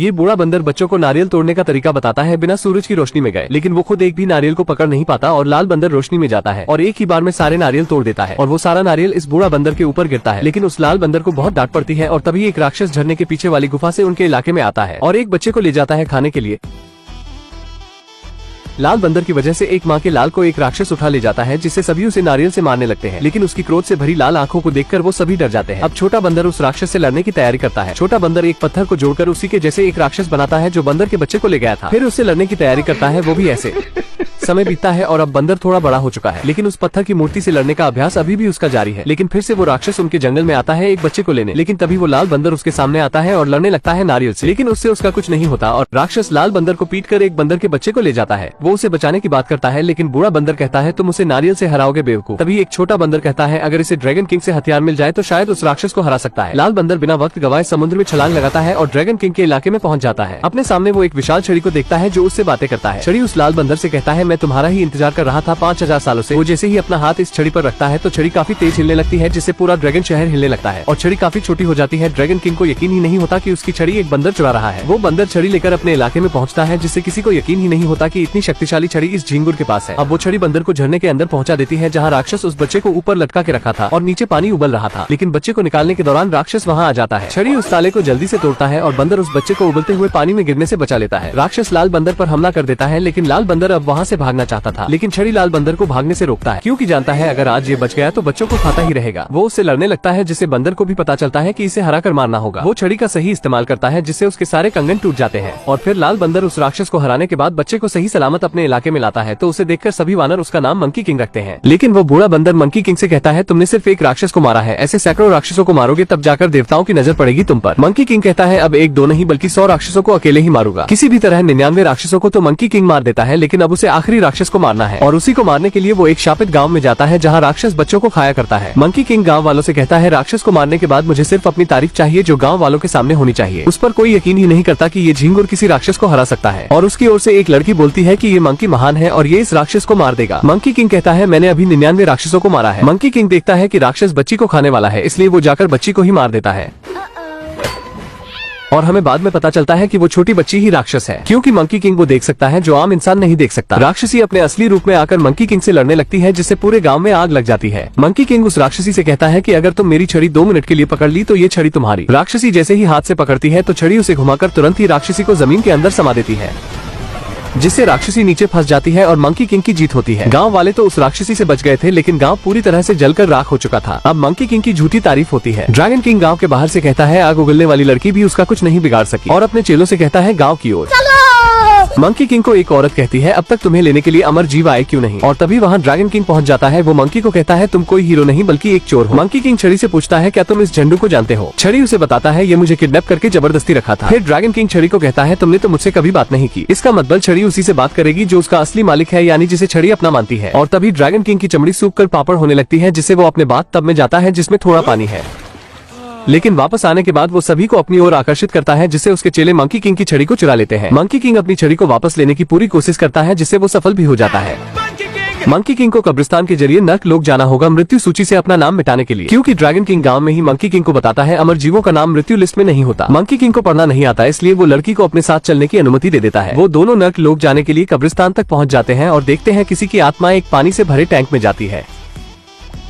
ये बूढ़ा बंदर बच्चों को नारियल तोड़ने का तरीका बताता है बिना सूरज की रोशनी में गए, लेकिन वो खुद एक भी नारियल को पकड़ नहीं पाता और लाल बंदर रोशनी में जाता है और एक ही बार में सारे नारियल तोड़ देता है और वो सारा नारियल इस बूढ़ा बंदर के ऊपर गिरता है। लेकिन उस लाल बंदर को बहुत डांट पड़ती है और तभी एक राक्षस झरने के पीछे वाली गुफा से उनके इलाके में आता है और एक बच्चे को ले जाता है खाने के लिए। लाल बंदर की वजह से एक माँ के लाल को एक राक्षस उठा ले जाता है, जिससे सभी उसे नारियल से मारने लगते हैं। लेकिन उसकी क्रोध से भरी लाल आंखों को देखकर वो सभी डर जाते हैं। अब छोटा बंदर उस राक्षस से लड़ने की तैयारी करता है। छोटा बंदर एक पत्थर को जोड़कर उसी के जैसे एक राक्षस बनाता है जो बंदर के बच्चे को ले गया था। फिर उससे लड़ने की तैयारी करता है, वो भी ऐसे। समय बीतता है और अब बंदर थोड़ा बड़ा हो चुका है, लेकिन उस पत्थर की मूर्ति से लड़ने का अभ्यास अभी भी उसका जारी है। लेकिन फिर से वो राक्षस उनके जंगल में आता है एक बच्चे को लेने, लेकिन तभी वो लाल बंदर उसके सामने आता है और लड़ने लगता है नारियल से। लेकिन उससे उसका कुछ नहीं होता और राक्षस लाल बंदर को पीटकर एक बंदर के बच्चे को ले जाता है। वो उसे बचाने की बात करता है, लेकिन बूढ़ा बंदर कहता है तुम उसे नारियल से हराओगे बेवकूफ। तभी एक छोटा बंदर कहता है अगर इसे ड्रैगन किंग से हथियार मिल जाए तो शायद उस राक्षस को हरा सकता है। लाल बंदर बिना वक्त गवाए समुद्र में छलांग लगाता है और ड्रैगन किंग के इलाके में पहुंच जाता है। अपने सामने वो एक विशाल छड़ी को देखता है जो उससे बातें करता है। छड़ी उस लाल बंदर से कहता है मैं तुम्हारा ही इंतजार कर रहा था 5000 सालों से। वो जैसे ही अपना हाथ इस छड़ी पर रखता है तो छड़ी काफी तेज हिलने लगती है, जिससे पूरा ड्रैगन शहर हिलने लगता है और छड़ी काफी छोटी हो जाती है। ड्रैगन किंग को यकीन ही नहीं होता कि उसकी छड़ी एक बंदर चुरा रहा है। वो बंदर छड़ी लेकर अपने इलाके में पहुंचता है, जिससे किसी को यकीन ही नहीं होता कि इतनी शक्तिशाली छड़ी इस झींगुर के पास है। अब वो छड़ी बंदर को झरने के अंदर पहुंचा देती है, जहाँ राक्षस उस बच्चे को ऊपर लटका के रखा था और नीचे पानी उबल रहा था। लेकिन बच्चे को निकालने के दौरान राक्षस वहाँ आ जाता है। छड़ी उस ताले को जल्दी से तोड़ता है और बंदर उस बच्चे को उबलते हुए पानी में गिरने से बचा लेता है। राक्षस लाल बंदर पर हमला कर देता है, लेकिन लाल बंदर अब वहाँ से भागना चाहता था, लेकिन छड़ी लाल बंदर को भागने से रोकता है, क्योंकि जानता है अगर आज ये बच गया तो बच्चों को खाता ही रहेगा। वो उससे लड़ने लगता है, जिससे बंदर को भी पता चलता है कि इसे हरा कर मारना होगा। वो छड़ी का सही इस्तेमाल करता है, जिससे उसके सारे कंगन टूट जाते हैं और फिर लाल बंदर उस राक्षस को हराने के बाद बच्चे को सही सलामत अपने इलाके में लाता है। तो उसे देखकर सभी वानर उसका नाम मंकी किंग रखते हैं। लेकिन वो बूढ़ा बंदर मंकी किंग से कहता है तुमने सिर्फ एक राक्षस को मारा है, ऐसे सैकड़ों राक्षसों को मारोगे तब जाकर देवताओं की नजर पड़ेगी तुम पर। मंकी किंग कहता है अब एक दो नहीं बल्कि 100 राक्षसों को अकेले ही मारूंगा। किसी भी तरह 99 राक्षसों को तो मंकी किंग मार देता है, लेकिन अब उसे आखिरी राक्षस को मारना है और उसी को मारने के लिए वो एक शापित गाँव में जाता है जहाँ राक्षस बच्चों को खाया करता है। मंकी किंग गाँव वालों से कहता है राक्षस को मारने के बाद मुझे सिर्फ अपनी तारीफ चाहिए जो गाँव वालों के सामने होनी चाहिए। उस पर कोई यकीन ही नहीं करता कि ये झींगुर किसी राक्षस को हरा सकता है और उसकी ओर से एक लड़की बोलती है कि ये मंकी महान है और ये इस राक्षस को मार देगा। मंकी किंग कहता है मैंने अभी 99 राक्षसों को मारा है। मंकी किंग देखता है कि राक्षस बच्ची को खाने वाला है, इसलिए वो जाकर बच्ची को ही मार देता है और हमें बाद में पता चलता है कि वो छोटी बच्ची ही राक्षस है, क्योंकि मंकी किंग वो देख सकता है जो आम इंसान नहीं देख सकता। राक्षसी अपने असली रूप में आकर मंकी किंग से लड़ने लगती है, जिससे पूरे गांव में आग लग जाती है। मंकी किंग उस राक्षसी से कहता है कि अगर तुम मेरी छड़ी 2 मिनट के लिए पकड़ ली तो ये छड़ी तुम्हारी। राक्षसी जैसे ही हाथ से पकड़ती है तो छड़ी उसे घुमाकर तुरंत ही राक्षसी को जमीन के अंदर समा देती है, जिससे राक्षसी नीचे फंस जाती है और मंकी किंग की जीत होती है। गांव वाले तो उस राक्षसी से बच गए थे, लेकिन गांव पूरी तरह से जलकर राख हो चुका था। अब मंकी किंग की झूठी तारीफ होती है। ड्रैगन किंग गांव के बाहर से कहता है आग उगलने वाली लड़की भी उसका कुछ नहीं बिगाड़ सकी और अपने चेलों से कहता है गांव की ओर। मंकी किंग को एक औरत कहती है अब तक तुम्हें लेने के लिए अमर जीव आए क्यों नहीं, और तभी वहाँ ड्रैगन किंग पहुँच जाता है। वो मंकी को कहता है तुम कोई हीरो नहीं बल्कि एक चोर हो। मंकी किंग छड़ी से पूछता है क्या तुम इस झंडू को जानते हो। छड़ी उसे बताता है ये मुझे किडनैप करके जबरदस्ती रखा था। फिर ड्रैगन किंग छड़ी को कहता है तुमने तो मुझसे कभी बात नहीं की। इसका मतलब छड़ी उसी से बात करेगी जो उसका असली मालिक है, यानी जिसे छड़ी अपना मानती है। और तभी ड्रैगन किंग की चमड़ी सूख कर पापड़ होने लगती है, जिससे वो अपने बाथ टब में जाता है जिसमें थोड़ा पानी है। लेकिन वापस आने के बाद वो सभी को अपनी ओर आकर्षित करता है, जिससे उसके चेले मंकी किंग की छड़ी को चुरा लेते हैं। मंकी किंग अपनी छड़ी को वापस लेने की पूरी कोशिश करता है, जिससे वो सफल भी हो जाता है। मंकी किंग को कब्रिस्तान के जरिए नर्क लोक जाना होगा मृत्यु सूची से अपना नाम मिटाने के लिए, क्योंकि ड्रैगन किंग गांव में ही मंकी किंग को बताता है अमर जीवों का नाम मृत्यु लिस्ट में नहीं होता। मंकी किंग को पढ़ना नहीं आता, इसलिए वो लड़की को अपने साथ चलने की अनुमति दे देता है। वो दोनों नर्क लोक जाने के लिए कब्रिस्तान तक पहुँच जाते हैं और देखते हैं किसी की आत्मा एक पानी से भरे टैंक में जाती है।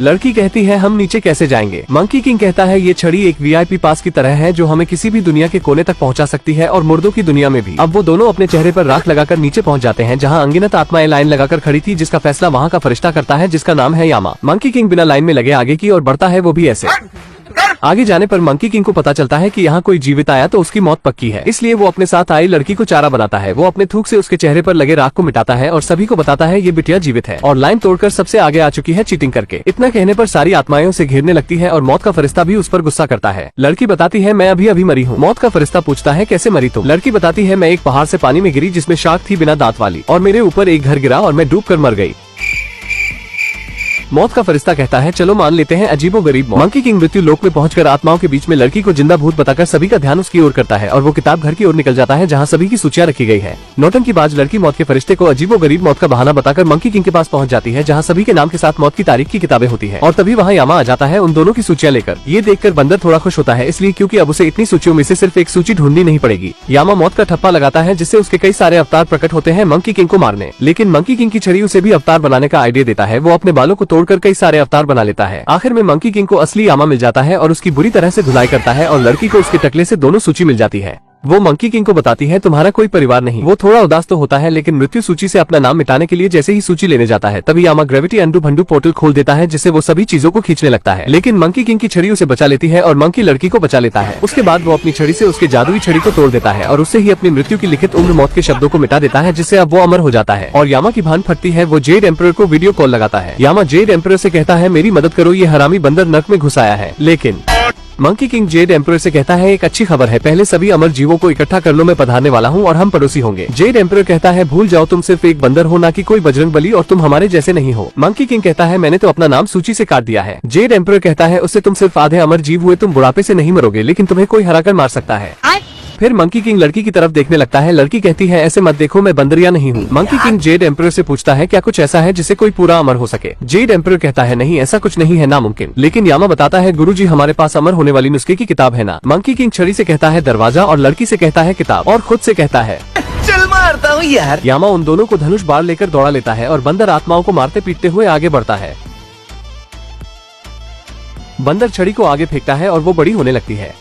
लड़की कहती है हम नीचे कैसे जाएंगे। मंकी किंग कहता है ये छड़ी एक VIP पास की तरह है जो हमें किसी भी दुनिया के कोने तक पहुंचा सकती है और मुर्दों की दुनिया में भी। अब वो दोनों अपने चेहरे पर राख लगाकर नीचे पहुंच जाते हैं, जहां अनगिनत आत्माएं लाइन लगाकर खड़ी थी, जिसका फैसला वहां का फरिश्ता करता है जिसका नाम है यामा। मंकी किंग बिना लाइन में लगे आगे की ओर बढ़ता है, वो भी ऐसे। आगे जाने पर मंकी किंग को पता चलता है कि यहाँ कोई जीवित आया तो उसकी मौत पक्की है, इसलिए वो अपने साथ आई लड़की को चारा बनाता है। वो अपने थूक से उसके चेहरे पर लगे राख को मिटाता है और सभी को बताता है ये बिटिया जीवित है और लाइन तोड़कर सबसे आगे आ चुकी है चीटिंग करके। इतना कहने पर सारी आत्माएं उसे घेरने लगती है और मौत का फरिश्ता भी उस पर गुस्सा करता है। लड़की बताती है मैं अभी मरी हूँ। मौत का फरिश्ता पूछता है कैसे मरी तुम। लड़की बताती है मैं एक पहाड़ से पानी में गिरी जिसमें शार्क थी बिना दांत वाली, और मेरे ऊपर एक घर गिरा और मैं डूब कर मर गई। मौत का फरिश्ता कहता है चलो मान लेते हैं अजीबोगरीब मौत। मंकी किंग मृत्यु लोक में पहुंचकर आत्माओं के बीच में लड़की को जिंदा भूत बताकर सभी का ध्यान उसकी ओर करता है और वो किताब घर की ओर निकल जाता है जहाँ सभी की सूचियां रखी गई है। नौटंकीबाज लड़की मौत के फरिश्ते को अजीबोगरीब मौत का बहाना बताकर मंकी किंग के पास पहुंच जाती है जहाँ सभी के नाम के साथ मौत की तारीख की किताबें होती है और तभी वहाँ यामा आ जाता है उन दोनों की सूचियां लेकर। ये देखकर बंदर थोड़ा खुश होता है इसलिए क्योंकि अब उसे इतनी सूचियों में से सिर्फ एक सूची ढूंढनी नहीं पड़ेगी। यामा मौत का ठप्पा लगाता है जिससे उसके कई सारे अवतार प्रकट होते हैं मंकी किंग को मारने, लेकिन मंकी किंग की छड़ी उसे भी अवतार बनाने का आइडिया देता है। वो अपने बालों को तोड़कर कई सारे अवतार बना लेता है। आखिर में मंकी किंग को असली यामा मिल जाता है और उसकी बुरी तरह से धुलाई करता है और लड़की को उसके टकले से दोनों सूची मिल जाती है। वो मंकी किंग को बताती है तुम्हारा कोई परिवार नहीं। वो थोड़ा उदास तो होता है लेकिन मृत्यु सूची से अपना नाम मिटाने के लिए जैसे ही सूची लेने जाता है तभी यामा ग्रेविटी अंडू भंडू पोर्टल खोल देता है जिससे वो सभी चीजों को खींचने लगता है, लेकिन मंकी किंग की छड़ी उसे बचा लेती है और मंकी लड़की को बचा लेता है। उसके बाद वो अपनी छड़ी से उसके जादुई छड़ी को तोड़ देता है और उससे ही अपनी मृत्यु की लिखित उम्र मौत के शब्दों को मिटा देता है जिससे अब वो अमर हो जाता है और यामा की भान फटती है। वो जेड एम्परर को वीडियो कॉल लगाता है। यामा जेड एम्परर से कहता है मेरी मदद करो, ये हरामी बंदर नर्क में घुस आया है। लेकिन मंकी किंग जेड एम्परर से कहता है एक अच्छी खबर है, पहले सभी अमर जीवों को इकट्ठा कर लो, मैं पधारने वाला हूँ और हम पड़ोसी होंगे। जेड एम्परर कहता है भूल जाओ तुम सिर्फ एक बंदर हो ना कि कोई बजरंग बली और तुम हमारे जैसे नहीं हो। मंकी किंग कहता है मैंने तो अपना नाम सूची से काट दिया है। जेड एम्परर कहता है उससे तुम सिर्फ आधे अमर जीव हुए, तुम बुढ़ापे से नहीं मरोगे लेकिन तुम्हें कोई हराकर मार सकता है। फिर मंकी किंग लड़की की तरफ देखने लगता है। लड़की कहती है ऐसे मत देखो, मैं बंदरिया नहीं हूँ। मंकी किंग जेड एम्परर से पूछता है क्या कुछ ऐसा है जिससे कोई पूरा अमर हो सके। जेड एम्परर कहता है नहीं, ऐसा कुछ नहीं है, नामुमकिन। लेकिन यामा बताता है गुरुजी हमारे पास अमर होने वाली नुस्खे की किताब है ना। मंकी किंग छड़ी से कहता है दरवाजा और लड़की से कहता है किताब और खुद से कहता है चल मारता हूँ यार। यामा उन दोनों को धनुष बाढ़ लेकर दौड़ा लेता है और बंदर आत्माओं को मारते पीटते हुए आगे बढ़ता है। बंदर छड़ी को आगे फेंकता है और वो बड़ी होने लगती है।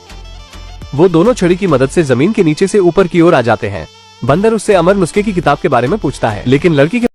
वो दोनों छड़ी की मदद से जमीन के नीचे से ऊपर की ओर आ जाते हैं। बंदर उससे अमर नुस्खे की किताब के बारे में पूछता है लेकिन लड़की के